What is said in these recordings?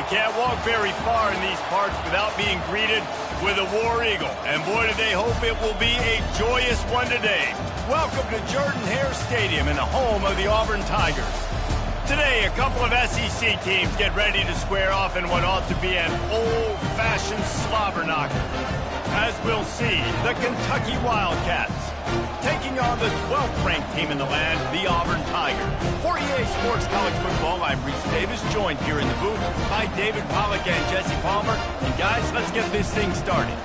You can't walk very far in these parts without being greeted with a War Eagle. And boy, do they hope it will be a joyous one today. Welcome to Jordan-Hare Stadium in the home of the Auburn Tigers. Today, a couple of SEC teams get ready to square off in what ought to be an old-fashioned slobber knocker. As we'll see, the Kentucky Wildcats taking on the 12th-ranked team in the land, the Auburn Tigers. For EA Sports College Football, I'm Reese Davis, joined here in the booth by David Pollack and Jesse Palmer. And guys, let's get this thing started.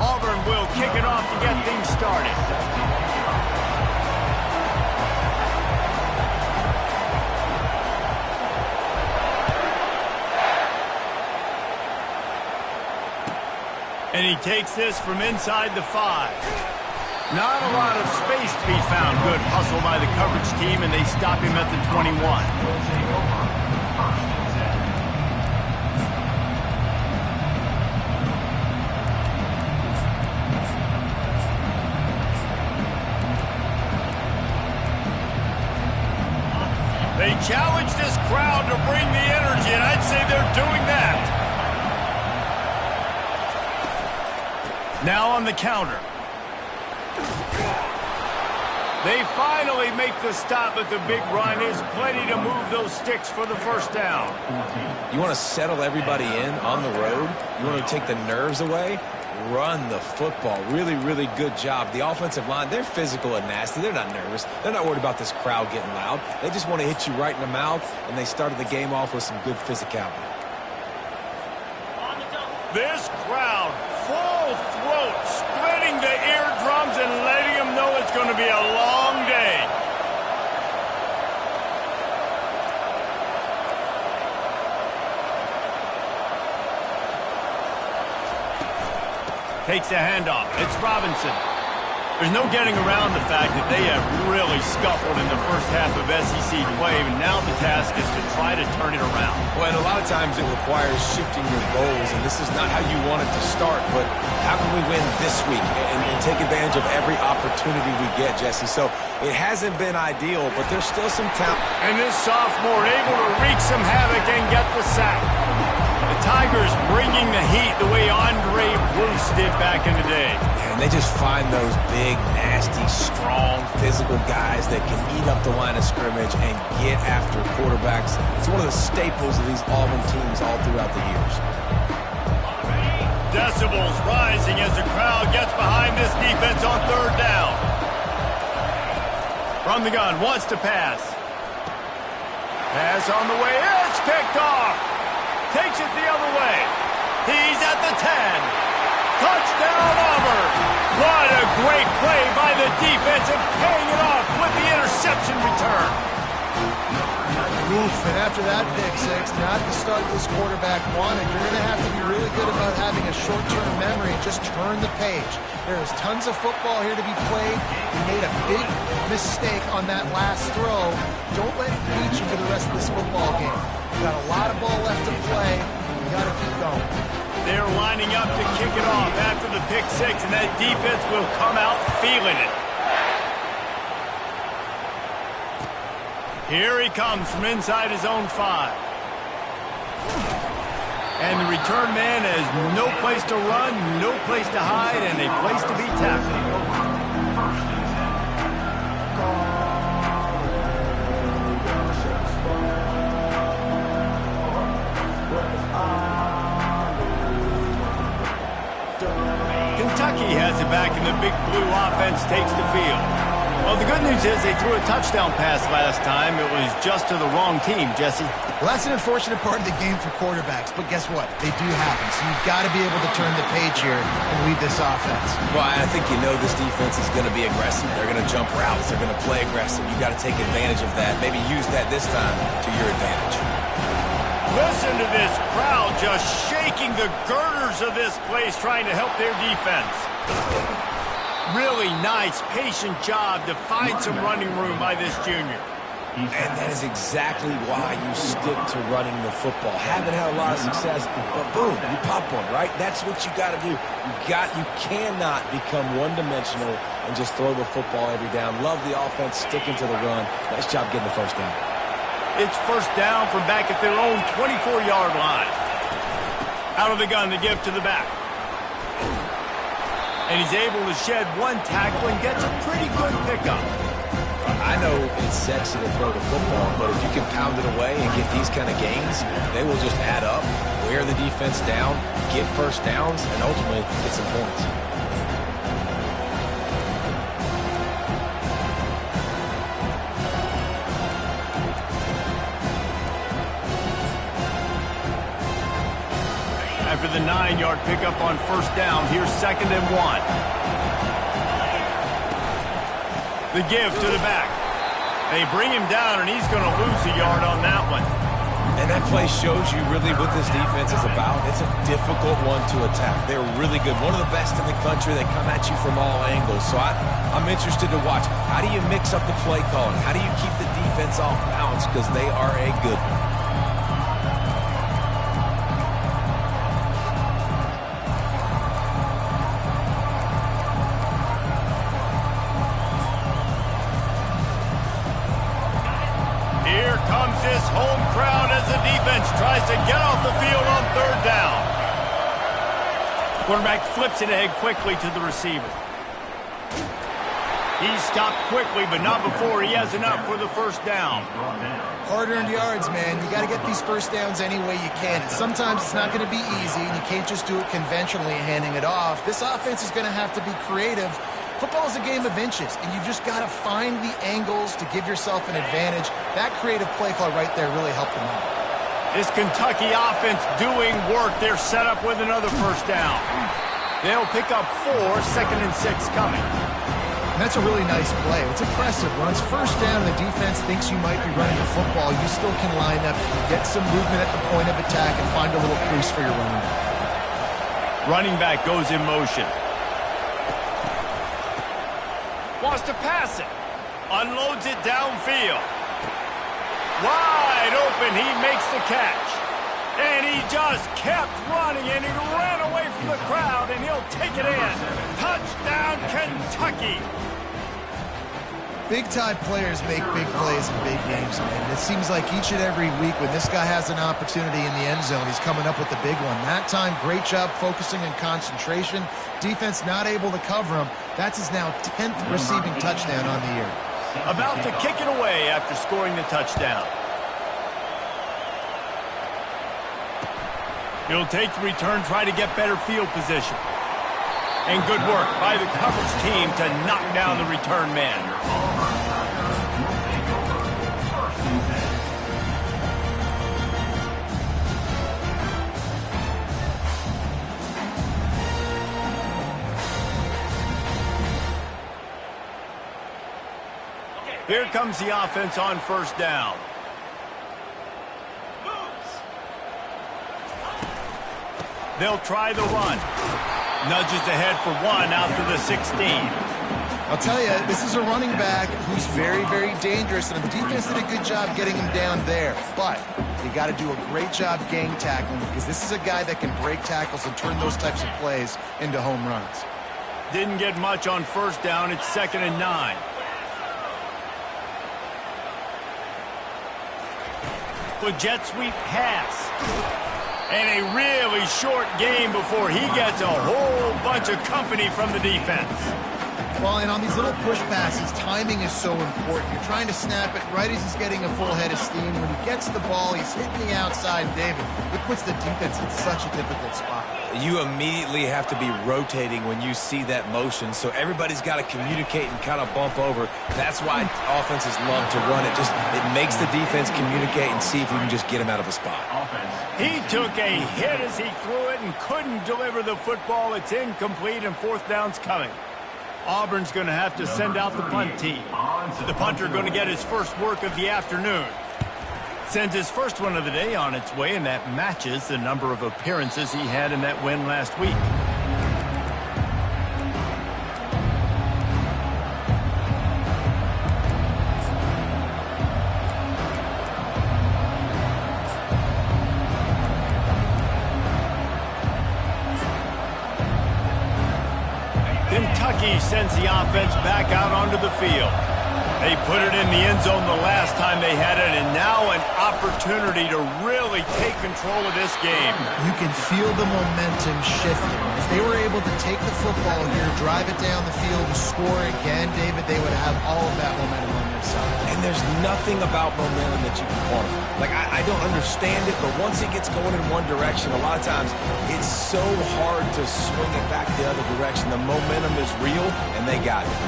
Auburn will kick it off to get things started. And he takes this from inside the 5. Not a lot of space to be found. Good hustle by the coverage team, and they stop him at the 21. They challenge this crowd to bring the energy, and I'd say they're doing that. Now on the counter. They finally make the stop, but the big run is plenty to move those sticks for the first down. You want to settle everybody in on the road? You want to take the nerves away? Run the football. Really, really good job. The offensive line, they're physical and nasty. They're not nervous. They're not worried about this crowd getting loud. They just want to hit you right in the mouth, and they started the game off with some good physicality. This crowd, full throat, splitting the eardrums and letting them know it's going to be a long day. Takes the handoff. It's Robinson. There's no getting around the fact that they have really scuffled in the first half of SEC play, and now the task is to try to turn it around. Well, and a lot of times it requires shifting your goals, and this is not how you want it to start, but how can we win this week and take advantage of every opportunity we get, Jesse? So it hasn't been ideal, but there's still some talent. And this sophomore able to wreak some havoc and get the sack. The Tigers bringing the heat the way Andre Bruce did back in the day. And they just find those big, nasty, strong, physical guys that can eat up the line of scrimmage and get after quarterbacks. It's one of the staples of these Auburn teams all throughout the years. Decibels rising as the crowd gets behind this defense on third down. From the gun, wants to pass. Pass on the way, it's picked off. Takes it the other way. He's at the 10. Touchdown, Auburn. What a great play by the defense and paying it off with the interception return. Oof, and after that pick six, not the start this quarterback wanted. You're going to have to be really good about having a short-term memory and just turn the page. There is tons of football here to be played. You made a big mistake on that last throw. Don't let it beat you for the rest of this football game. You got a lot of ball left to play. You got to keep going. They're lining up to kick it off after the pick six, and that defense will come out feeling it. Here he comes from inside his own 5. And the return man has no place to run, no place to hide, and a place to be tackled. Kentucky has it back, and the big blue offense takes the field. Well, the good news is they threw a touchdown pass last time. It was just to the wrong team, Jesse. Well, that's an unfortunate part of the game for quarterbacks, but guess what? They do happen, so you've got to be able to turn the page here and lead this offense. Well, I think you know this defense is going to be aggressive. They're going to jump routes. They're going to play aggressive. You've got to take advantage of that. Maybe use that this time to your advantage. Listen to this crowd just shaking the girders of this place, trying to help their defense. Really nice, patient job to find some running room by this junior. And that is exactly why you stick to running the football. Haven't had a lot of success, but boom, you pop one, right? That's what you got to do. You cannot become one-dimensional and just throw the football every down. Love the offense sticking to the run. Nice job getting the first down. It's first down from back at their own 24-yard line. Out of the gun, the give to the back. And he's able to shed one tackle and gets a pretty good pickup. I know it's sexy to throw the football, but if you can pound it away and get these kind of gains, they will just add up, wear the defense down, get first downs, and ultimately get some points. After the 9-yard pickup on first down, here's 2nd and 1. The give to the back. They bring him down, and he's going to lose a yard on that one. And that play shows you really what this defense is about. It's a difficult one to attack. They're really good. One of the best in the country. They come at you from all angles. So I'm interested to watch. How do you mix up the play calling? How do you keep the defense off balance? Because they are a good one. This home crowd as the defense tries to get off the field on 3rd down. Quarterback flips it ahead quickly to the receiver. He stopped quickly, but not before he has enough for the first down. Hard-earned yards, man. You got to get these first downs any way you can. And sometimes it's not going to be easy, and you can't just do it conventionally and handing it off. This offense is going to have to be creative. Football is a game of inches, and you've just got to find the angles to give yourself an advantage. That creative play call right there really helped them out. This Kentucky offense doing work. They're set up with another first down. They'll pick up 4, 2nd and 6 coming. And that's a really nice play. It's impressive. When it's first down and the defense thinks you might be running the football, you still can line up, get some movement at the point of attack, and find a little crease for your running back. Running back goes in motion. Wants to pass it. Unloads it downfield. Wide open. He makes the catch. And he just kept running, and he ran away from the crowd, and he'll take it in. Touchdown, Kentucky. Big-time players make big plays in big games, man. It seems like each and every week when this guy has an opportunity in the end zone, he's coming up with the big one. That time, great job focusing and concentration. Defense not able to cover him. That's his now 10th receiving touchdown on the year. About to kick it away after scoring the touchdown. He'll take the return, try to get better field position. And good work by the coverage team to knock down the return man. Here comes the offense on first down. They'll try the run. Nudges ahead for 1 out to the 16. I'll tell you, this is a running back who's very, very dangerous, and the defense did a good job getting him down there. But you got to do a great job gang tackling, because this is a guy that can break tackles and turn those types of plays into home runs. Didn't get much on first down. It's 2nd and 9. With jet sweep pass. And a really short game before he gets a whole bunch of company from the defense. Well, and on these little push passes, timing is so important. You're trying to snap it right as he's getting a full head of steam. When he gets the ball, he's hitting the outside, David. It puts the defense in such a difficult spot. You immediately have to be rotating when you see that motion, so everybody's got to communicate and kind of bump over. That's why offenses love to run it. It makes the defense communicate and see if we can just get him out of a spot. He took a hit as he threw it and couldn't deliver the football. It's incomplete, and 4th down's coming. Auburn's going to have to send out the punt team. The punter going to get his first work of the afternoon. Sends his first one of the day on its way, and that matches the number of appearances he had in that win last week. Kentucky sends the offense back out onto the field. They put it in the end zone the last time they had it, and now an opportunity to really take control of this game. You can feel the momentum shifting. If they were able to take the football here, drive it down the field, and score again, David, they would have all of that momentum on their side. And there's nothing about momentum that you can quantify. Like, I don't understand it, but once it gets going in one direction, a lot of times it's so hard to swing it back the other direction. The momentum is real, and they got it.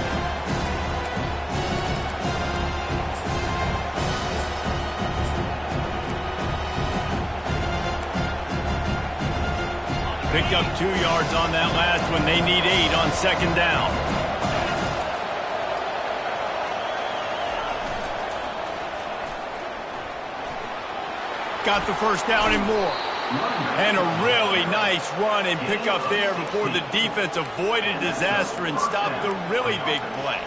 Picked up 2 yards on that last one. They need 8 on second down. Got the first down and more. And a really nice run and pick up there before the defense avoided disaster and stopped the really big play.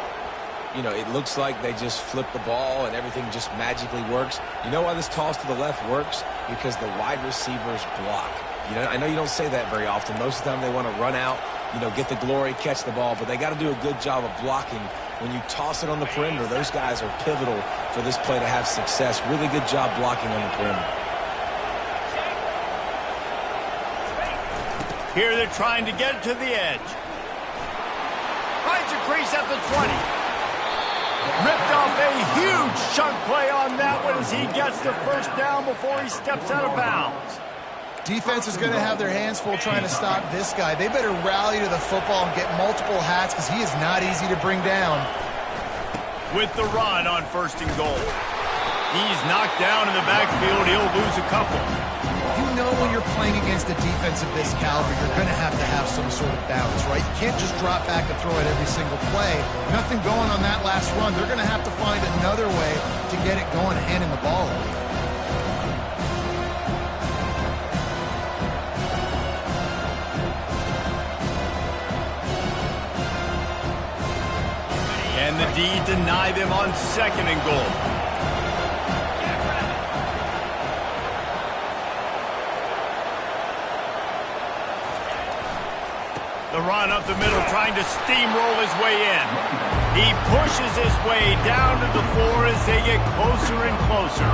You know, it looks like they just flip the ball and everything just magically works. You know why this toss to the left works? Because the wide receivers block. You know, I know you don't say that very often. Most of the time they want to run out, you know, get the glory, catch the ball, but they got to do a good job of blocking. When you toss it on the perimeter, those guys are pivotal for this play to have success. Really good job blocking on the perimeter. Here they're trying to get it to the edge. Finds a crease at the 20. Ripped off a huge chunk play on that one as he gets the first down before he steps out of bounds. Defense is going to have their hands full trying to stop this guy. They better rally to the football and get multiple hats because he is not easy to bring down. With the run on first and goal. He's knocked down in the backfield. He'll lose a couple. You know when you're playing against a defense of this caliber, you're going to have some sort of balance, right? You can't just drop back and throw it every single play. Nothing going on that last run. They're going to have to find another way to get it going and handing the ball over. And the D deny them on second and goal. The run up the middle, trying to steamroll his way in. He pushes his way down to the floor as they get closer and closer.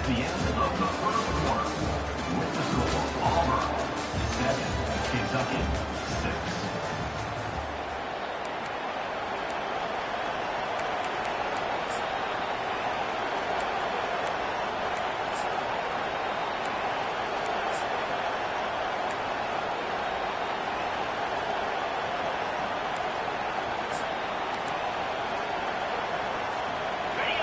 The end of the first quarter with the score Auburn 7, Kentucky 6.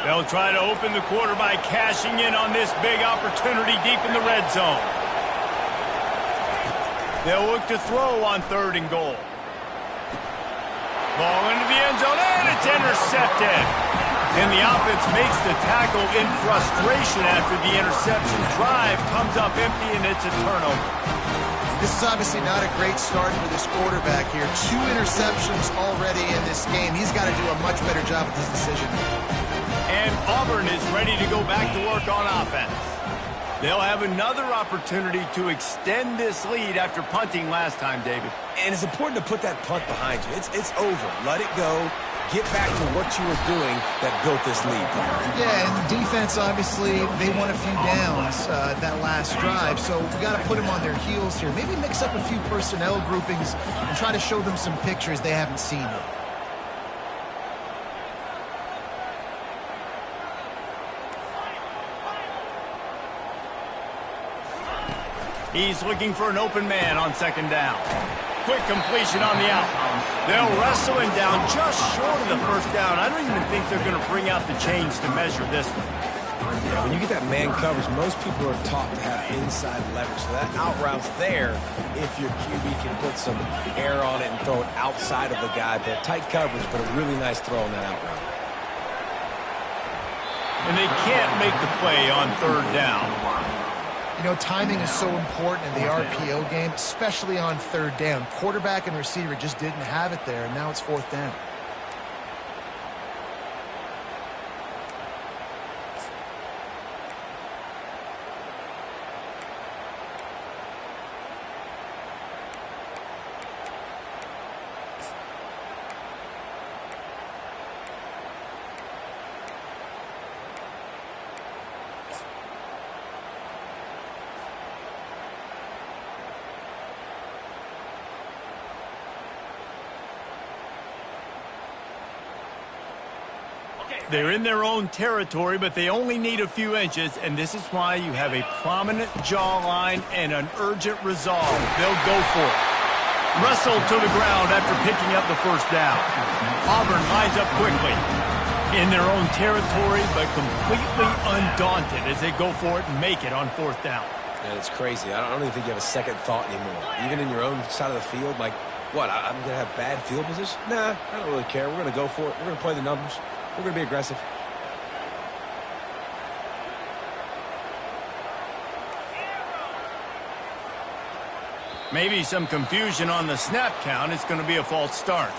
They'll try to open the quarter by cashing in on this big opportunity deep in the red zone. They'll look to throw on third and goal. Ball into the end zone, and it's intercepted. And the offense makes the tackle in frustration after the interception. Drive comes up empty, and it's a turnover. This is obviously not a great start for this quarterback here. 2 interceptions already in this game. He's got to do a much better job with his decision. And Auburn is ready to go back to work on offense. They'll have another opportunity to extend this lead after punting last time, David. And it's important to put that punt behind you. It's over. Let it go. Get back to what you were doing that built this lead. Yeah, and defense, obviously, they won a few downs that last drive, so we got to put them on their heels here. Maybe mix up a few personnel groupings and try to show them some pictures they haven't seen yet. He's looking for an open man on second down. Quick completion on the out. They'll wrestle him down just short of the first down. I don't even think they're going to bring out the chains to measure this one. Yeah, when you get that man coverage, most people are taught to have inside leverage. So that out route's there if your QB can put some air on it and throw it outside of the guy. But tight coverage, but a really nice throw on that out route. And they can't make the play on third down. You know, timing is so important in the RPO game, especially on third down. Quarterback and receiver just didn't have it there, and now it's fourth down. They're in their own territory, but they only need a few inches, and this is why you have a prominent jawline and an urgent resolve. They'll go for it. Wrestled to the ground after picking up the first down. Auburn lines up quickly. In their own territory, but completely undaunted as they go for it and make it on fourth down. Yeah, it's crazy. I don't even think you have a second thought anymore. Even in your own side of the field, like, what, I'm going to have bad field position? Nah, I don't really care. We're going to go for it. We're going to play the numbers. We're going to be aggressive. Maybe some confusion on the snap count. It's going to be a false start.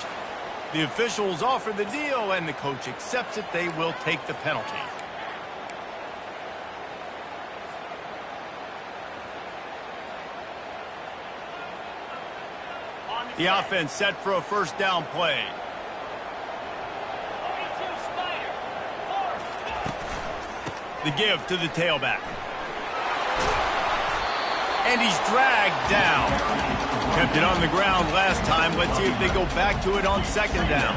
The officials offer the deal, and the coach accepts it. They will take the penalty. The offense set for a first down play. The give to the tailback. And he's dragged down. Kept it on the ground last time. Let's see if they go back to it on second down.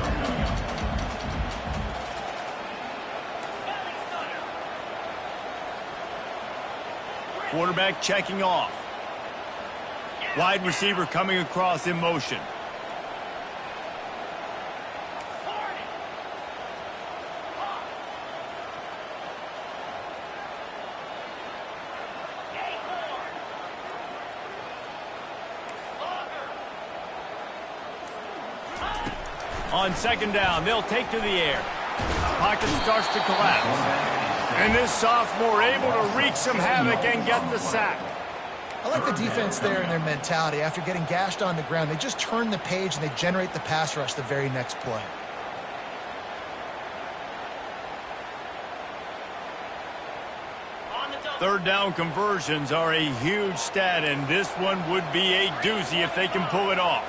Quarterback checking off. Wide receiver coming across in motion. On second down, they'll take to the air. Pocket starts to collapse. And this sophomore able to wreak some havoc and get the sack. I like the defense there and their mentality. After getting gashed on the ground, they just turn the page and they generate the pass rush the very next play. Third down conversions are a huge stat, and this one would be a doozy if they can pull it off.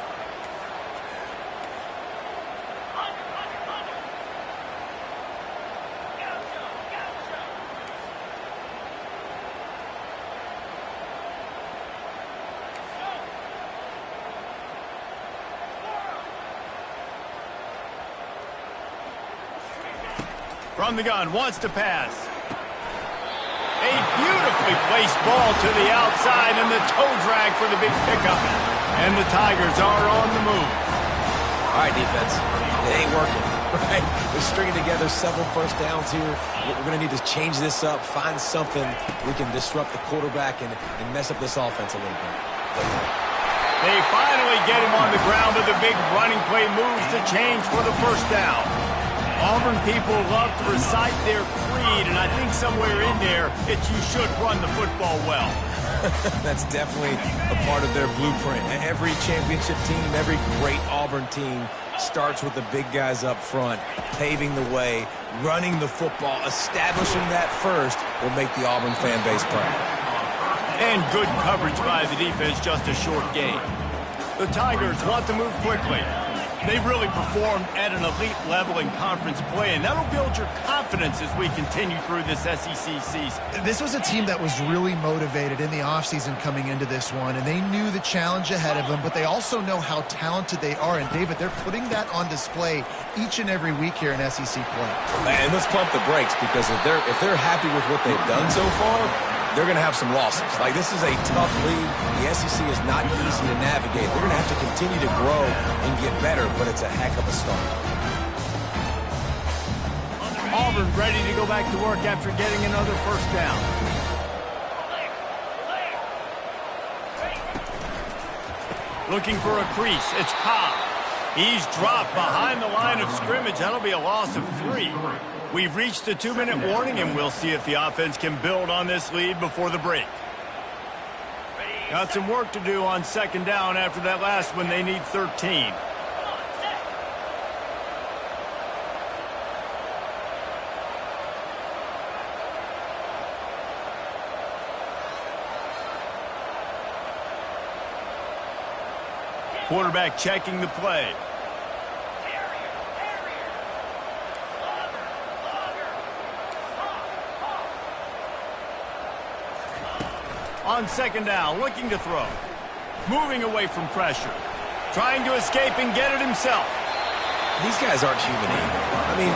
From the gun, wants to pass. A beautifully placed ball to the outside, and the toe drag for the big pickup. And the Tigers are on the move. All right, defense. It ain't working, right? We're stringing together several first downs here. We're going to need to change this up, find something we can disrupt the quarterback and mess up this offense a little bit. They finally get him on the ground with a big running play moves to change for the first down. Auburn people love to recite their creed, and I think somewhere in there, it's you should run the football well. That's definitely a part of their blueprint. Every championship team, every great Auburn team starts with the big guys up front, paving the way, running the football, establishing that first will make the Auburn fan base proud. And good coverage by the defense, just a short gain. The Tigers want to move quickly. They've really performed at an elite level in conference play, and that'll build your confidence as we continue through this SEC season. This was a team that was really motivated in the offseason coming into this one, and they knew the challenge ahead of them, but they also know how talented they are. And, David, they're putting that on display each and every week here in SEC play. And let's pump the brakes, because if they're happy with what they've done so far, they're going to have some losses. Like, this is a tough league. The SEC is not easy to navigate. They're going to have to continue to grow and get better, but it's a heck of a start. Auburn ready to go back to work after getting another first down. Looking for a crease. It's Cobb. He's dropped behind the line of scrimmage. That'll be a loss of 3. We've reached the 2-minute warning, and we'll see if the offense can build on this lead before the break. Got some work to do on second down after that last one. They need 13. Quarterback checking the play. On second down, looking to throw. Moving away from pressure. Trying to escape and get it himself. These guys aren't human either. I mean,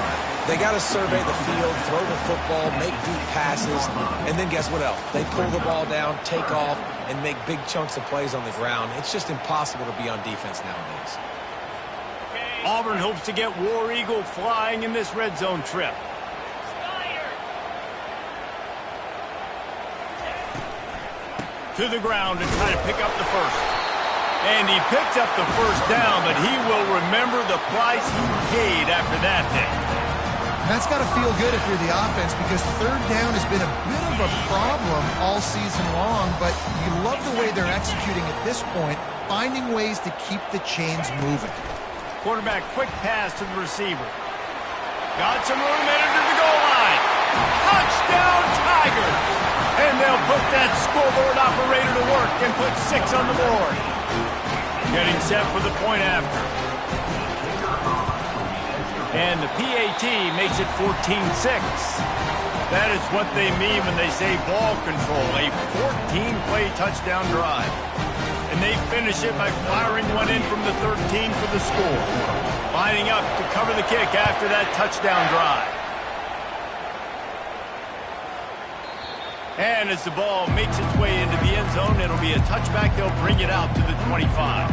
They got to survey the field, throw the football, make deep passes, and then guess what else? They pull the ball down, take off, and make big chunks of plays on the ground. It's just impossible to be on defense nowadays. Auburn hopes to get War Eagle flying in this red zone trip. To the ground and try to pick up the first. And he picked up the first down, but he will remember the price he paid after that hit. That's got to feel good if you're the offense, because third down has been a bit of a problem all season long, but you love the way they're executing at this point, finding ways to keep the chains moving. Quarterback, quick pass to the receiver. Got some room, entered to the goal line. Touchdown, Tigers! And they'll put that scoreboard operator to work and put 6 on the board. Getting set for the point after. And the PAT makes it 14-6. That is what they mean when they say ball control, a 14-play touchdown drive. And they finish it by firing one in from the 13 for the score. Lining up to cover the kick after that touchdown drive. And as the ball makes its way into the end zone, it'll be a touchback. They'll bring it out to the 25.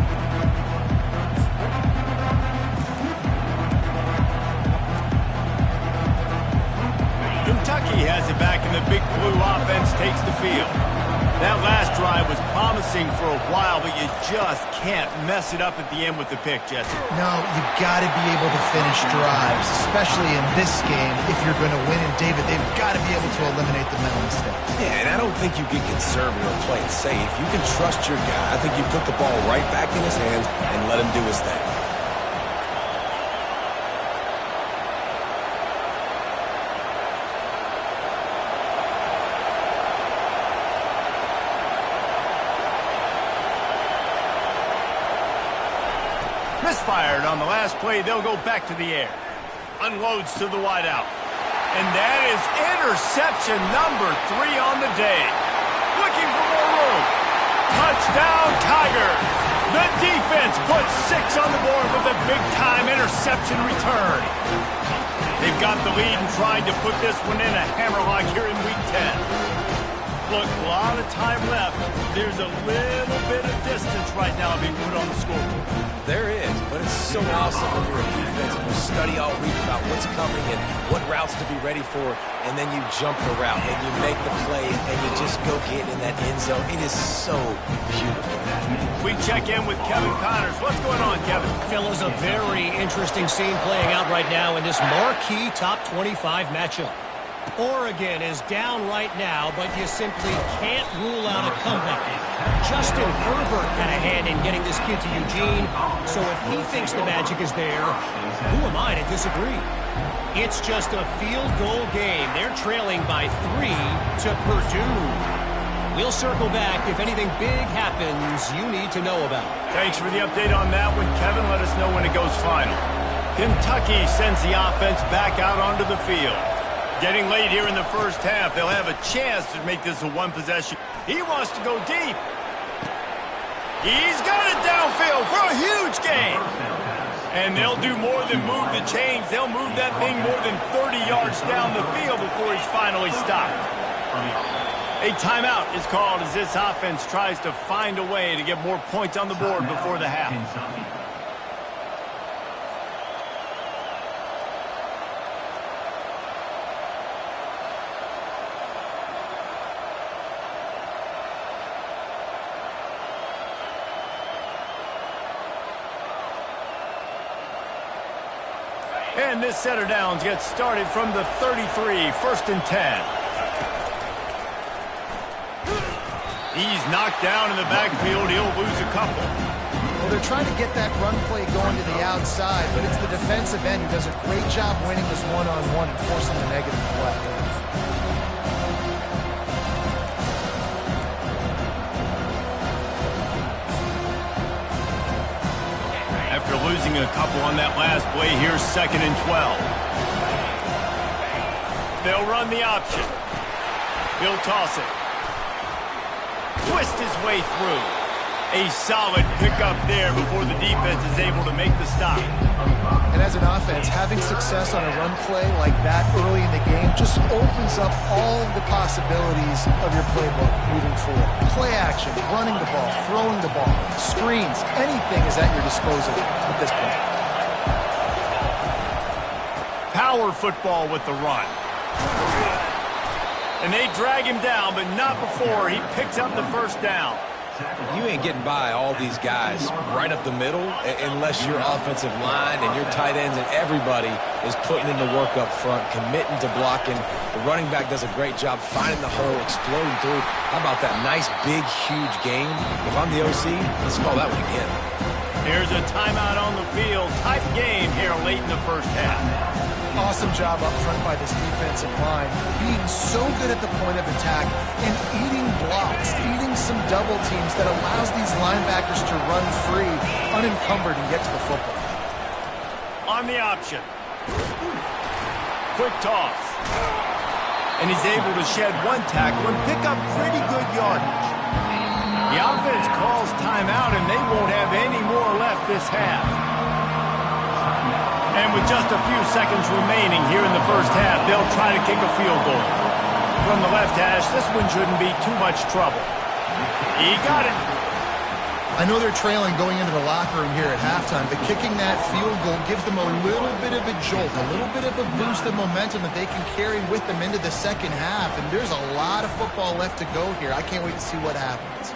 Kentucky has it back, and the Big Blue offense takes the field. That last drive was promising for a while, but you just can't mess it up at the end with the pick, Jesse. No, you got to be able to finish drives, especially in this game. If you're going to win, and David, they've got to be able to eliminate the mental mistakes. Yeah, and I don't think you get conservative or play it safe. You can trust your guy. I think you put the ball right back in his hands and let him do his thing. Misfired on the last play. They'll go back to the air. Unloads to the wideout. And that is interception number 3 on the day. Looking for more room. Touchdown, Tigers. The defense puts 6 on the board with a big-time interception return. They've got the lead and trying to put this one in a hammerlock here in Week 10. Look, a lot of time left. There's a little bit of distance right now being put on the scoreboard. There is, but it's so awesome when you're a defense and you study all week about what's coming and what routes to be ready for, and then you jump the route and you make the play and you just go get in that end zone. It is so beautiful. We check in with Kevin Connors. What's going on, Kevin? Fellas, a very interesting scene playing out right now in this marquee top 25 matchup. Oregon is down right now, but you simply can't rule out a comeback. Justin Herbert had a hand in getting this kid to Eugene, so if he thinks the magic is there, who am I to disagree? It's just a field goal game. They're trailing by 3 to Purdue. We'll circle back if anything big happens you need to know about. Thanks for the update on that one, Kevin. Let us know when it goes final. Kentucky sends the offense back out onto the field. Getting late here in the first half, they'll have a chance to make this a one-possession. He wants to go deep. He's got it downfield for a huge gain. And they'll do more than move the chains. They'll move that thing more than 30 yards down the field before he's finally stopped. A timeout is called as this offense tries to find a way to get more points on the board before the half. And this setter downs gets started from the 33, 1st and 10. He's knocked down in the backfield. He'll lose a couple. Well, they're trying to get that run play going to the outside, but it's the defensive end who does a great job winning this one-on-one and forcing the negative play. After losing a couple on that last play, here's 2nd and 12. They'll run the option. He'll toss it. Twist his way through. A solid pickup there before the defense is able to make the stop. And as an offense, having success on a run play like that early in the game just opens up all the possibilities of your playbook moving forward. Play action, running the ball, throwing the ball, screens, anything is at your disposal at this point. Power football with the run. And they drag him down, but not before he picks up the first down. You ain't getting by all these guys right up the middle unless your offensive line and your tight ends and everybody is putting in the work up front, committing to blocking. The running back does a great job finding the hole, exploding through. How about that nice, big, huge game? If I'm the OC, let's call that one again. Here's a timeout on the field. Tight game here late in the first half. Awesome job up front by this defensive line, being so good at the point of attack and eating blocks, eating some double teams that allows these linebackers to run free, unencumbered, and get to the football. On the option. Quick toss. And he's able to shed one tackle and pick up pretty good yardage. The offense calls timeout, and they won't have any more left this half. And with just a few seconds remaining here in the first half, they'll try to kick a field goal. From the left hash, this one shouldn't be too much trouble. He got it. I know they're trailing going into the locker room here at halftime, but kicking that field goal gives them a little bit of a jolt, a little bit of a boost of momentum that they can carry with them into the second half. And there's a lot of football left to go here. I can't wait to see what happens.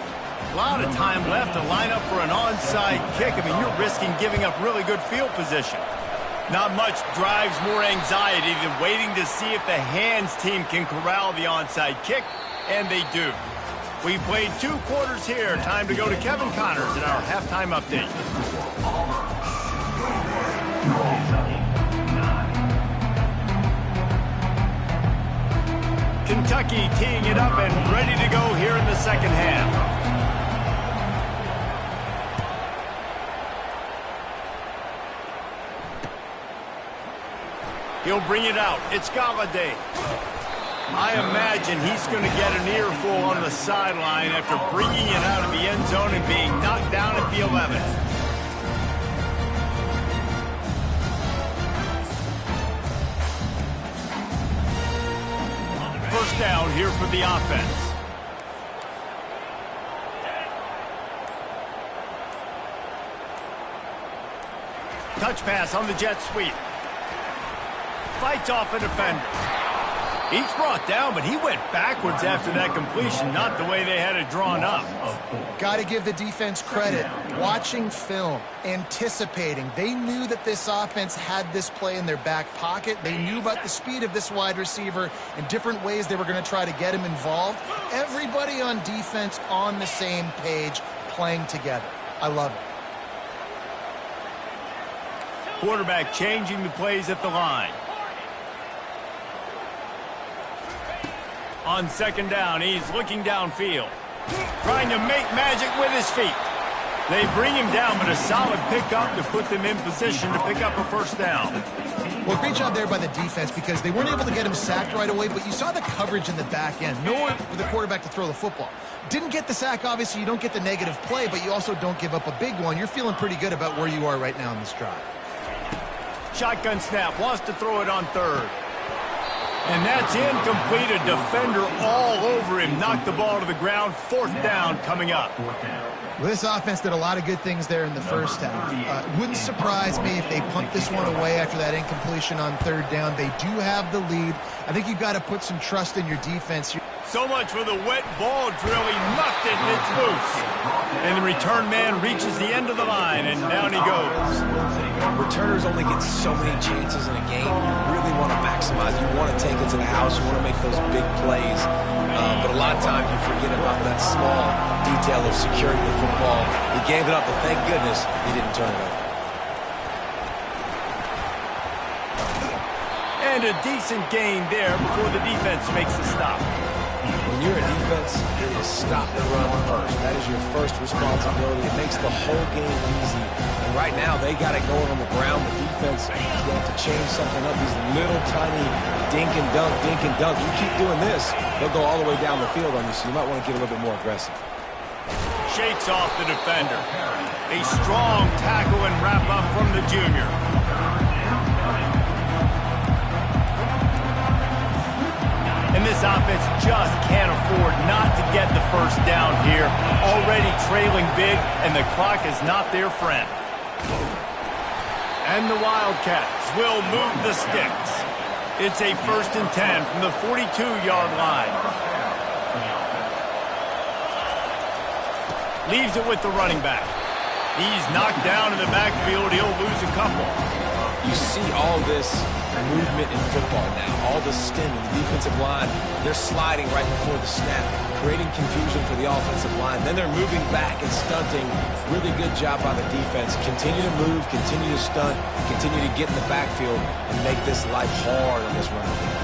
A lot of time left to line up for an onside kick. I mean, you're risking giving up really good field position. Not much drives more anxiety than waiting to see if the hands team can corral the onside kick, and they do. We played 2 quarters here. Time to go to Kevin Connors in our halftime update. Kentucky teeing it up and ready to go here in the second half. He'll bring it out. It's Galladay. I imagine he's going to get an earful on the sideline after bringing it out of the end zone and being knocked down at the 11. First down here for the offense. Touch pass on the jet sweep. Fights off a defender. He's brought down, but he went backwards after that completion, not the way they had it drawn up. Got to give the defense credit. Watching film, anticipating. They knew that this offense had this play in their back pocket. They knew about the speed of this wide receiver and different ways they were going to try to get him involved. Everybody on defense on the same page, playing together. I love it. Quarterback changing the plays at the line. On second down, he's looking downfield. Trying to make magic with his feet. They bring him down, but a solid pickup to put them in position to pick up a first down. Well, great job there by the defense because they weren't able to get him sacked right away, but you saw the coverage in the back end. Nowhere for the quarterback to throw the football. Didn't get the sack, obviously. You don't get the negative play, but you also don't give up a big one. You're feeling pretty good about where you are right now in this drive. Shotgun snap, wants to throw it on third. And that's incomplete. A defender all over him. Knocked the ball to the ground. Fourth down coming up. Well, this offense did a lot of good things there in the first half. Wouldn't surprise me if they punt this one away after that incompletion on third down. They do have the lead. I think you've got to put some trust in your defense. So much for the wet ball drill. He muffed it, and it's loose. And the return man reaches the end of the line, and down he goes. Returners only get so many chances in a game. You really want to maximize. You want to take it to the house. You want to make those big plays. But a lot of times you forget about that small detail of securing the football. He gave it up, but thank goodness he didn't turn it over. And a decent gain there before the defense makes the stop. When you're a defense, it is stop the run first. That is your first responsibility. It makes the whole game easy. And right now, they got it going on the ground. The defense is going to have to change something up. These little tiny dink and dunk, dink and dunk. You keep doing this, they'll go all the way down the field on you, so you might want to get a little bit more aggressive. shakes off the defender. A strong tackle and wrap-up from the junior. And this offense just can't afford not to get the first down here. Already trailing big, and the clock is not their friend. And the Wildcats will move the sticks. It's a 1st and 10 from the 42-yard line. Leaves it with the running back. He's knocked down in the backfield. He'll lose a couple. You see all this movement in football now. All the stemming, the defensive line, they're sliding right before the snap, creating confusion for the offensive line. Then they're moving back and stunting. Really good job by the defense. Continue to move, continue to stunt, continue to get in the backfield and make this life hard on this running game.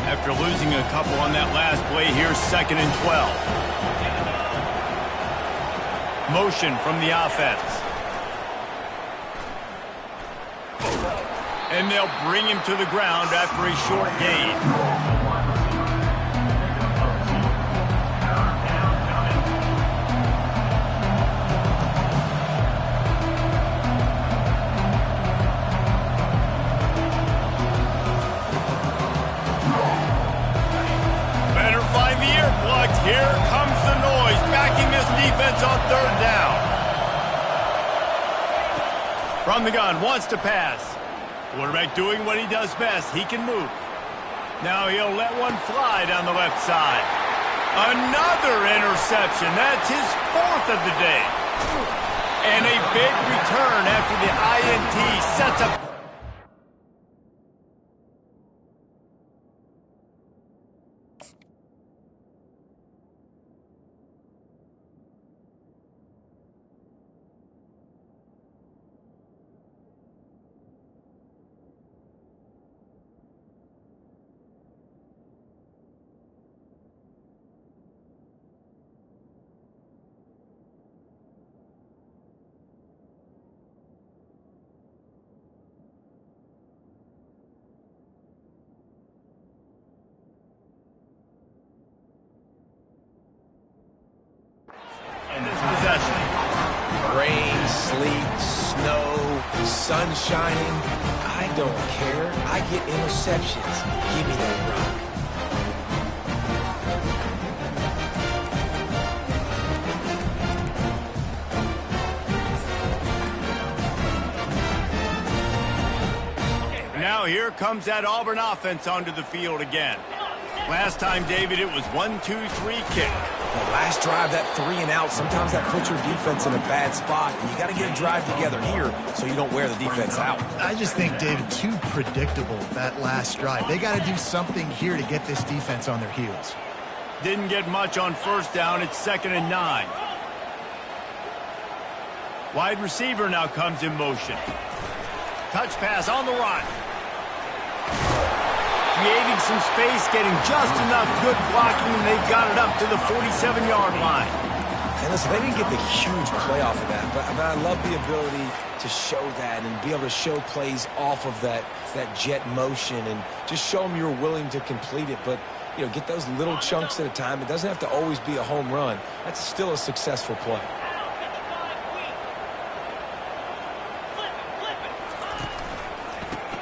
After losing a couple on that last play, here's 2nd and 12. Motion from the offense. And they'll bring him to the ground after a short gain. Better find the ear plugs. Here comes the noise, backing this defense on 3rd down. From the gun, wants to pass. Quarterback doing what he does best. He can move. Now he'll let one fly down the left side. Another interception. That's his 4th of the day. And a big return after the INT sets up. Rain, sleet, snow, sun shining. I don't care. I get interceptions. Give me that rock. Now here comes that Auburn offense onto the field again. Last time, David, it was 1-2-3 kick. The last drive, that 3 and out, sometimes that puts your defense in a bad spot. And you got to get a drive together here so you don't wear the defense out. I just think, David, too predictable, that last drive. They got to do something here to get this defense on their heels. Didn't get much on 1st down. It's 2nd and 9. Wide receiver now comes in motion. Touch pass on the run. Creating some space, getting just enough good blocking, and they've got it up to the 47-yard line. And listen, they didn't get the huge play off of that, but I love the ability to show that and be able to show plays off of that jet motion and just show them you're willing to complete it. But, you know, get those little chunks at a time. It doesn't have to always be a home run. That's still a successful play.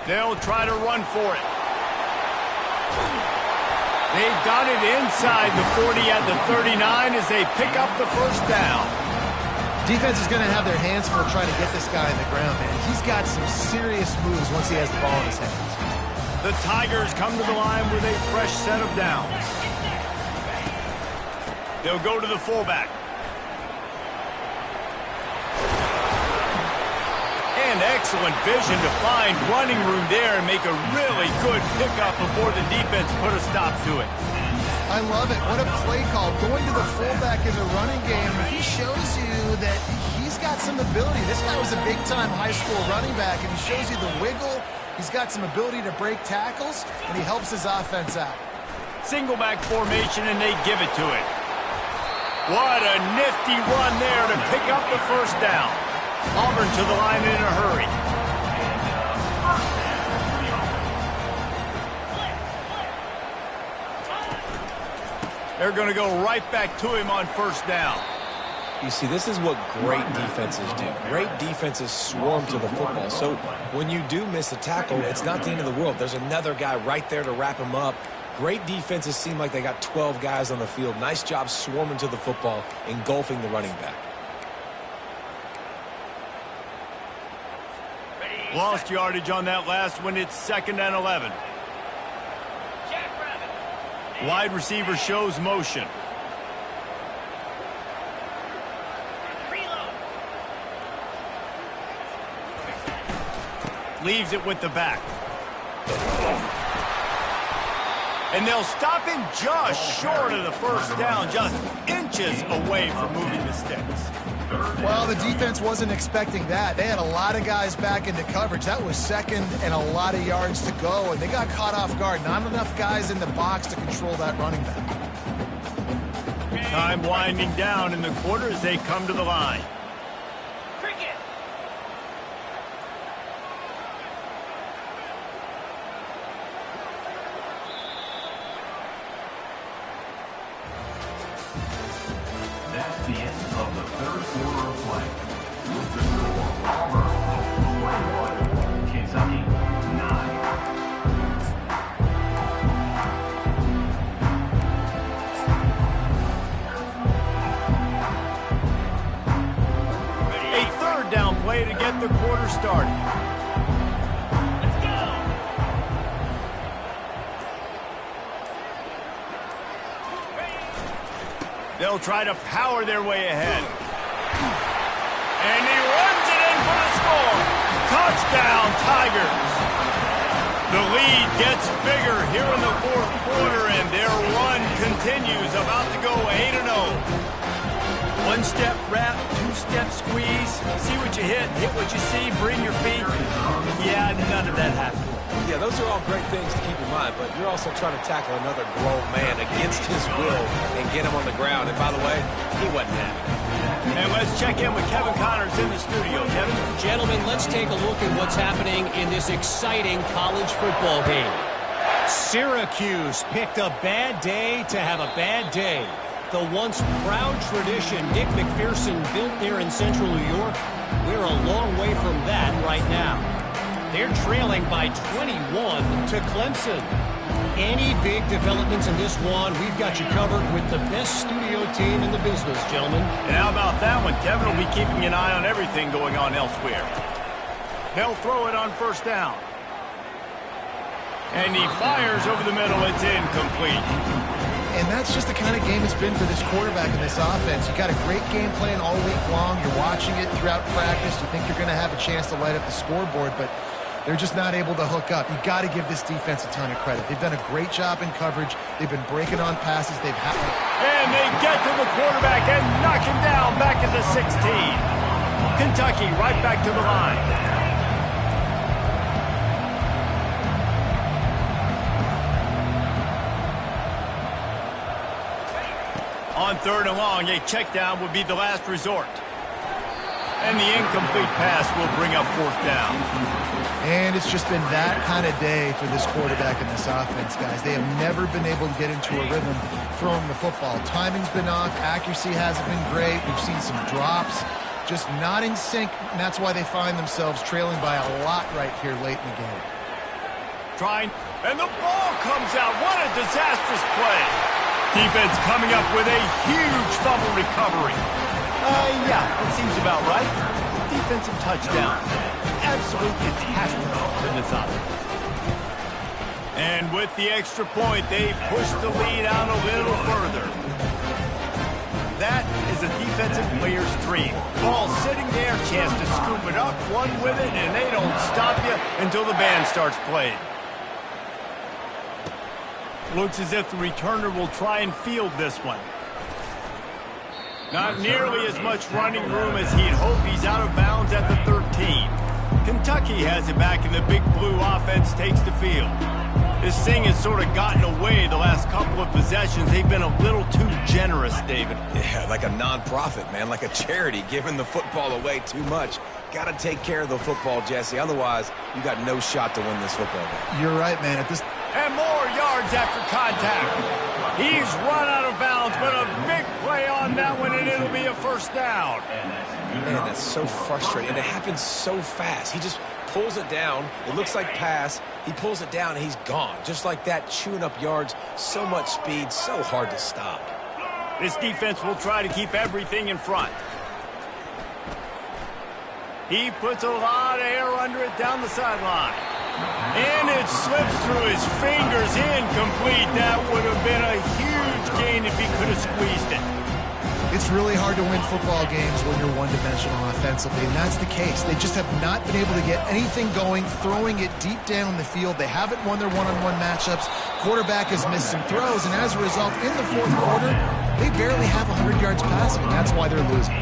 They'll try to run for it. They've got it inside the 40 at the 39 as they pick up the 1st down. Defense is going to have their hands full trying to get this guy in the ground, man. He's got some serious moves once he has the ball in his hands. The Tigers come to the line with a fresh set of downs. They'll go to the fullback. And excellent vision to find running room there and make a really good pickup before the defense put a stop to it. I love it. What a play call. Going to the fullback in the running game. He shows you that he's got some ability. This guy was a big-time high school running back, and he shows you the wiggle. He's got some ability to break tackles, and he helps his offense out. Single back formation, and they give it to it. What a nifty run there to pick up the 1st down. Auburn to the line in a hurry. They're going to go right back to him on 1st down. You see, this is what great defenses do. Great defenses swarm to the football. So when you do miss a tackle, it's not the end of the world. There's another guy right there to wrap him up. Great defenses seem like they got 12 guys on the field. Nice job swarming to the football, engulfing the running back. Lost yardage on that last one. It's 2nd and 11. Wide receiver shows motion. Leaves it with the back. And they'll stop him just short of the first down, just inches away from moving the sticks. Well, the defense wasn't expecting that. They had a lot of guys back into coverage. That was 2nd and a lot of yards to go, and they got caught off guard. Not enough guys in the box to control that running back. Time winding down in the quarter as they come to the line. That's the end of the third quarter of play. With the score, Auburn 21, Kentucky 9. A 3rd down play to get the quarter started. They'll try to power their way ahead. And he runs it in for the score. Touchdown, Tigers. The lead gets bigger here in the 4th quarter, and their run continues, about to go 8-0. 1-step wrap, 2-step squeeze. See what you hit what you see, bring your feet. Yeah, none of that happened. Yeah, those are all great things to keep in mind, but you're also trying to tackle another grown man against his will and get him on the ground. And by the way, he wasn't having it. And let's check in with Kevin Connors in the studio. Kevin? Gentlemen, let's take a look at what's happening in this exciting college football game. Syracuse picked a bad day to have a bad day. The once proud tradition Nick McPherson built there in central New York, we're a long way from that right now. They're trailing by 21 to Clemson. Any big developments in this one, we've got you covered with the best studio team in the business, gentlemen. And how about that one? Kevin will be keeping an eye on everything going on elsewhere. They'll throw it on 1st down. And he fires over the middle. It's incomplete. And that's just the kind of game it's been for this quarterback and this offense. You got a great game plan all week long. You're watching it throughout practice. You think you're going to have a chance to light up the scoreboard, but they're just not able to hook up. You got to give this defense a ton of credit. They've done a great job in coverage. They've been breaking on passes. They've had. And they get to the quarterback and knock him down back at the 16. Kentucky right back to the line. On 3rd and long, a check down would be the last resort. And the incomplete pass will bring up 4th down. And it's just been that kind of day for this quarterback and this offense, guys. They have never been able to get into a rhythm throwing the football. Timing's been off. Accuracy hasn't been great. We've seen some drops. Just not in sync, and that's why they find themselves trailing by a lot right here late in the game. Trying, and the ball comes out. What a disastrous play. Defense coming up with a huge fumble recovery. Yeah, that seems about right. Defensive touchdown. Absolute catastrophe in this offense. And with the extra point, they push the lead out a little further. That is a defensive player's dream. Ball sitting there, chance to scoop it up, one with it, and they don't stop you until the band starts playing. Looks as if the returner will try and field this one. Not nearly as much running room as he'd hoped. He's out of bounds at the 13. Kentucky has it back, and the big blue offense takes the field. This thing has sort of gotten away the last couple of possessions. They've been a little too generous, David. Yeah, like a non-profit, man, like a charity, giving the football away too much. Got to take care of the football, Jesse. Otherwise, you got no shot to win this football game. You're right, man. At this. And more yards after contact. He's run out of bounds, but a big play on on that one, and it'll be a first down. Man, that's so frustrating. And it happens so fast. He just pulls it down. It looks like pass. He pulls it down, and he's gone. Just like that, chewing up yards. So much speed, so hard to stop. This defense will try to keep everything in front. He puts a lot of air under it down the sideline. And it slips through his fingers, incomplete. That would have been a huge gain if he could have squeezed it. It's really hard to win football games when you're one-dimensional offensively, and that's the case. They just have not been able to get anything going, throwing it deep down the field. They haven't won their one-on-one matchups. Quarterback has missed some throws, and as a result, in the fourth quarter, they barely have 100 yards passing, and that's why they're losing.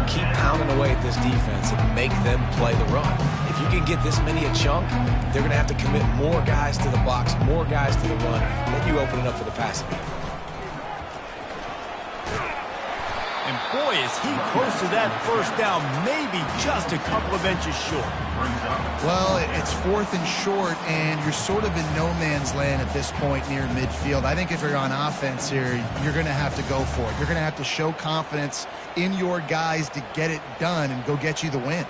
Keep pounding away at this defense and make them play the run. If you can get this many a chunk, they're going to have to commit more guys to the box, more guys to the run. Then you open it up for the passing game. And boy, is he close to that first down, maybe just a couple of inches short. Well, it's fourth and short, and you're sort of in no man's land at this point near midfield. I think if you're on offense here, you're going to have to go for it. You're going to have to show confidence in your guys to get it done and go get you the win.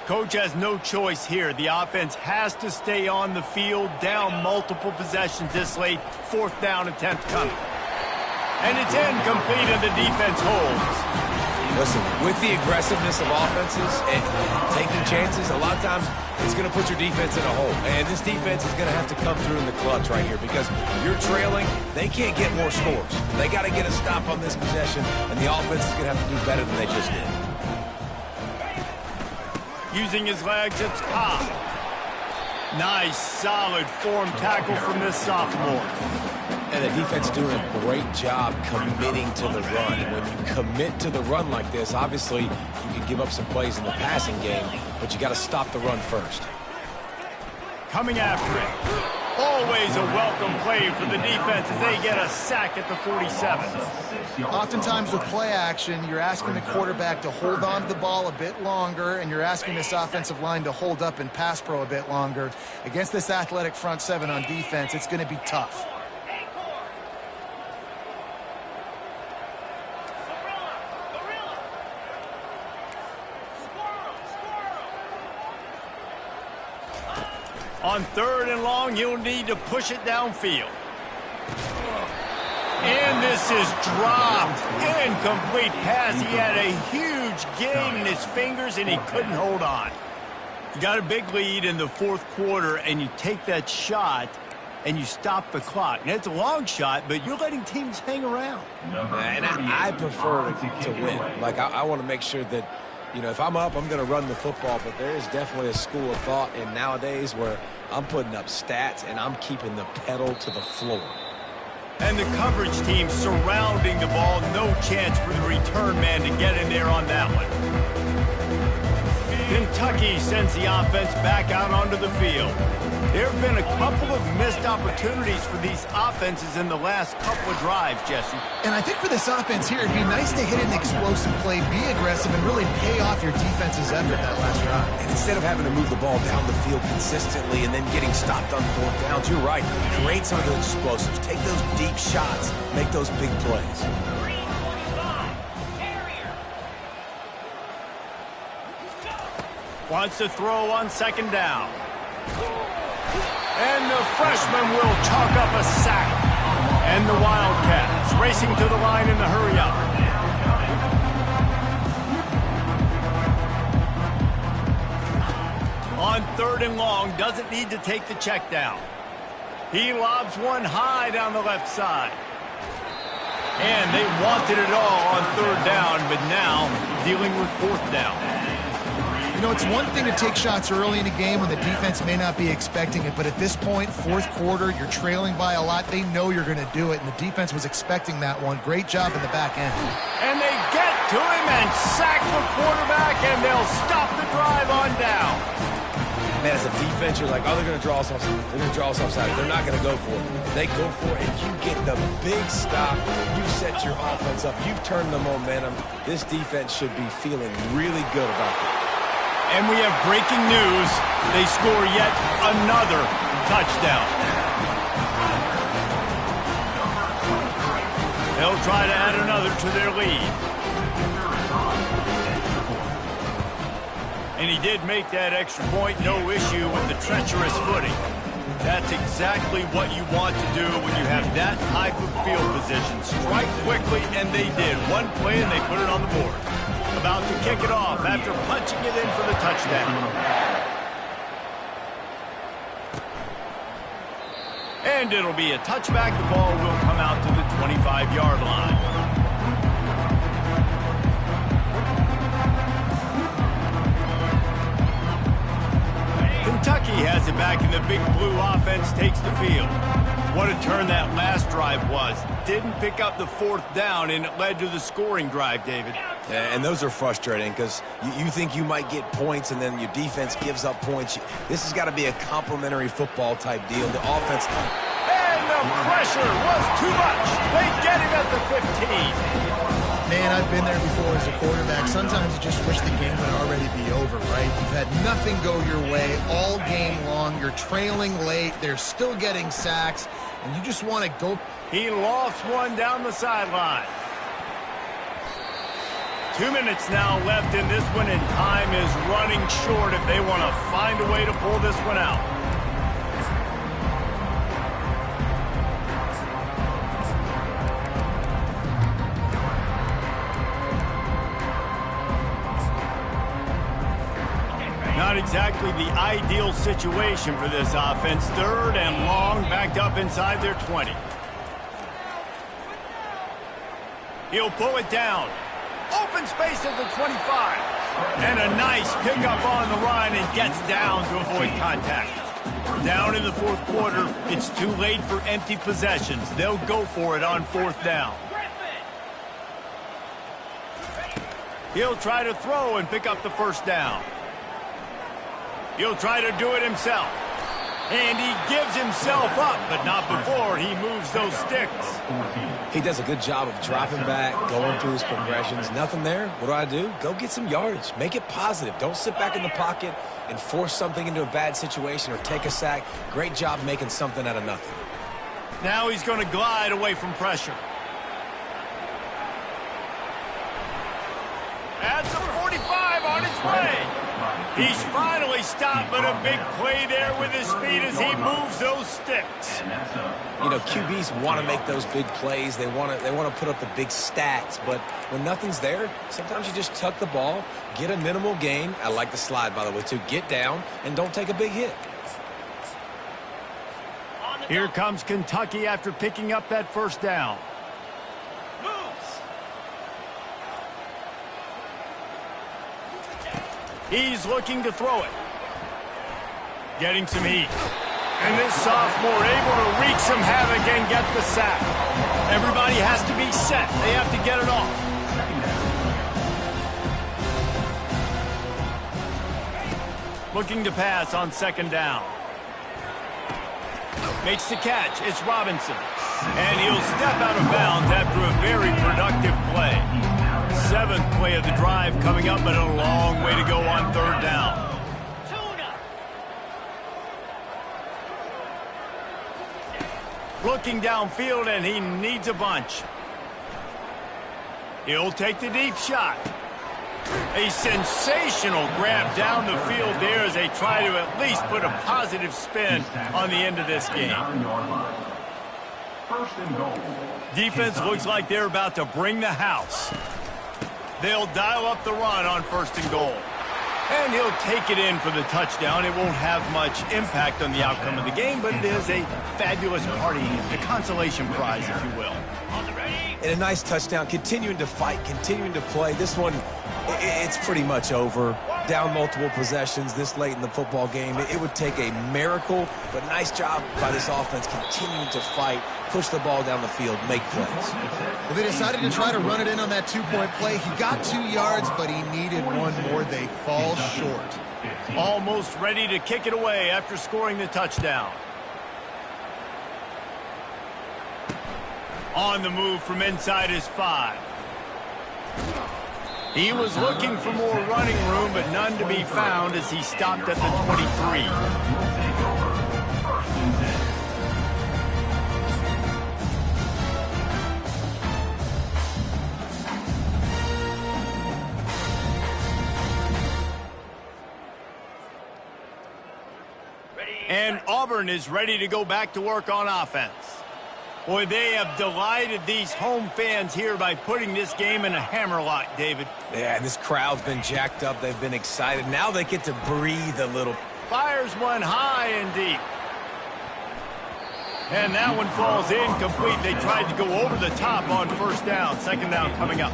Coach has no choice here. The offense has to stay on the field, down multiple possessions this late. Fourth down attempt coming. And it's incomplete, and the defense holds. Listen, with the aggressiveness of offenses and taking chances, a lot of times it's going to put your defense in a hole. And this defense is going to have to come through in the clutch right here because you're trailing. They can't get more scores. They got to get a stop on this possession, and the offense is going to have to do better than they just did. Using his legs, it's Cobb. Nice, solid form tackle from this sophomore. And the defense doing a great job committing to the run. And when you commit to the run like this, obviously you can give up some plays in the passing game, but you got to stop the run first. Coming after it. Always a welcome play for the defense as they get a sack at the 47. Oftentimes with play action, you're asking the quarterback to hold on to the ball a bit longer, and you're asking this offensive line to hold up and pass pro a bit longer. Against this athletic front seven on defense, it's going to be tough. On third and long, you'll need to push it downfield. And this is dropped. Incomplete pass. He had a huge gain in his fingers, and he couldn't hold on. You got a big lead in the fourth quarter, and you take that shot, and you stop the clock. Now, it's a long shot, but you're letting teams hang around. And I prefer to win. Like, I want to make sure that, you know, if I'm up, I'm going to run the football, but there is definitely a school of thought in nowadays where I'm putting up stats and I'm keeping the pedal to the floor. And the coverage team surrounding the ball, no chance for the return man to get in there on that one. Kentucky sends the offense back out onto the field. There have been a couple of missed opportunities for these offenses in the last couple of drives, Jesse. And I think for this offense here, it'd be nice to hit an explosive play, be aggressive, and really pay off your defense's effort that last drive. And instead of having to move the ball down the field consistently and then getting stopped on fourth downs, you're right. Create some of those explosives. Take those deep shots. Make those big plays. Wants to throw on second down. And the freshman will chalk up a sack. And the Wildcats racing to the line in the hurry-up. On third and long, doesn't need to take the check down. He lobs one high down the left side. And they wanted it all on third down, but now dealing with fourth down. You know, it's one thing to take shots early in a game when the defense may not be expecting it, but at this point, fourth quarter, you're trailing by a lot. They know you're going to do it, and the defense was expecting that one. Great job in the back end. And they get to him and sack the quarterback, and they'll stop the drive on down. Man, as a defense, you're like, oh, they're going to draw us off. They're going to draw us offside. They're not going to go for it. They go for it, and you get the big stop. You set your offense up. You've turned the momentum. This defense should be feeling really good about it. And we have breaking news. They score yet another touchdown. They'll try to add another to their lead. And he did make that extra point, no issue with the treacherous footing. That's exactly what you want to do when you have that type of field position. Strike quickly, and they did. One play, and they put it on the board. About to kick it off after punching it in for the touchdown. And it'll be a touchback. The ball will come out to the 25-yard line. Kentucky has it back, and the Big Blue offense takes the field. What a turn that last drive was. Didn't pick up the fourth down, and it led to the scoring drive, David. Yeah, and those are frustrating because you think you might get points, and then your defense gives up points. This has got to be a complimentary football type deal. The offense... And the pressure was too much. They get him at the 15. Man, I've been there before as a quarterback. Sometimes you just wish the game would already be over, right? You've had nothing go your way all game long. You're trailing late. They're still getting sacks, and you just want to go. He lost one down the sideline. 2 minutes now left in this one, and time is running short if they want to find a way to pull this one out. Not exactly the ideal situation for this offense. Third and long, backed up inside their 20. He'll pull it down. Open space at the 25. And a nice pickup on the run, and gets down to avoid contact. Down in the fourth quarter, it's too late for empty possessions. They'll go for it on fourth down. He'll try to throw and pick up the first down. He'll try to do it himself. And he gives himself up, but not before he moves those sticks. He does a good job of dropping back, going through his progressions. Nothing there. What do? Go get some yardage. Make it positive. Don't sit back in the pocket and force something into a bad situation or take a sack. Great job making something out of nothing. Now he's going to glide away from pressure. That's a 45 on its way. He's finally stopped, but a big play there with his feet as he moves those sticks. You know, QBs want to make those big plays. They want to put up the big stats, but when nothing's there, sometimes you just tuck the ball, get a minimal gain. I like the slide, by the way, too. Get down and don't take a big hit. Here comes Kentucky after picking up that first down. He's looking to throw it. Getting some heat. And this sophomore able to wreak some havoc and get the sack. Everybody has to be set. They have to get it off. Looking to pass on second down. Makes the catch. It's Robinson. And he'll step out of bounds after a very productive play. Seventh play of the drive coming up, but a long way to go on third down. Looking downfield, and he needs a bunch. He'll take the deep shot. A sensational grab down the field there as they try to at least put a positive spin on the end of this game. Defense looks like they're about to bring the house. They'll dial up the run on first and goal. And he'll take it in for the touchdown. It won't have much impact on the outcome of the game, but it is a fabulous party, a consolation prize, if you will. And a nice touchdown, continuing to fight, continuing to play. This one, it's pretty much over. Down multiple possessions this late in the football game. It would take a miracle, but nice job by this offense continuing to fight, push the ball down the field, make plays. Well, they decided to try to run it in on that two-point play. He got 2 yards, but he needed one more. They fall short. Almost ready to kick it away after scoring the touchdown. On the move from inside his 5. He was looking for more running room, but none to be found as he stopped at the 23. And Auburn is ready to go back to work on offense. Boy, they have delighted these home fans here by putting this game in a hammerlock, David. Yeah, this crowd's been jacked up. They've been excited. Now they get to breathe a little. Fires one high and deep. And that one falls incomplete. They tried to go over the top on first down. Second down coming up.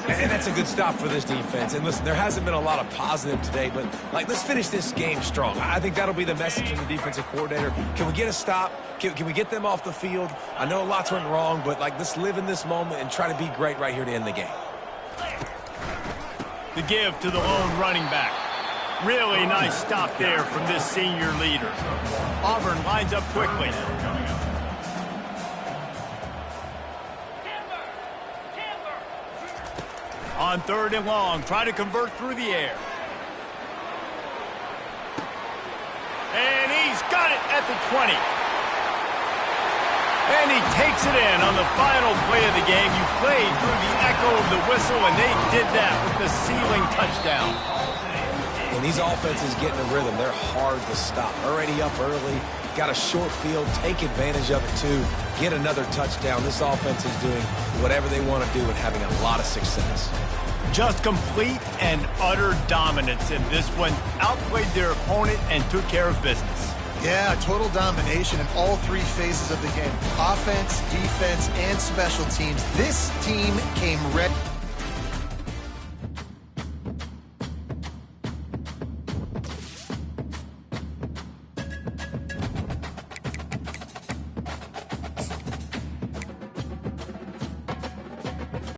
And that's a good stop for this defense. And listen, there hasn't been a lot of positive today, but, let's finish this game strong. I think that'll be the message from the defensive coordinator. Can we get a stop? Can we get them off the field? I know lots went wrong, but, let's live in this moment and try to be great right here to end the game. The give to the lone running back. Really nice stop there from this senior leader. Auburn lines up quickly. On third and long, try to convert through the air. And he's got it at the 20. And he takes it in on the final play of the game. You played through the echo of the whistle, and they did that with the ceiling touchdown. When these offenses get in a rhythm, they're hard to stop. Already up early, got a short field, take advantage of it too, get another touchdown. This offense is doing whatever they want to do and having a lot of success. Just complete and utter dominance in this one. Outplayed their opponent and took care of business. Yeah, total domination in all three phases of the game. Offense, defense, and special teams. This team came ready.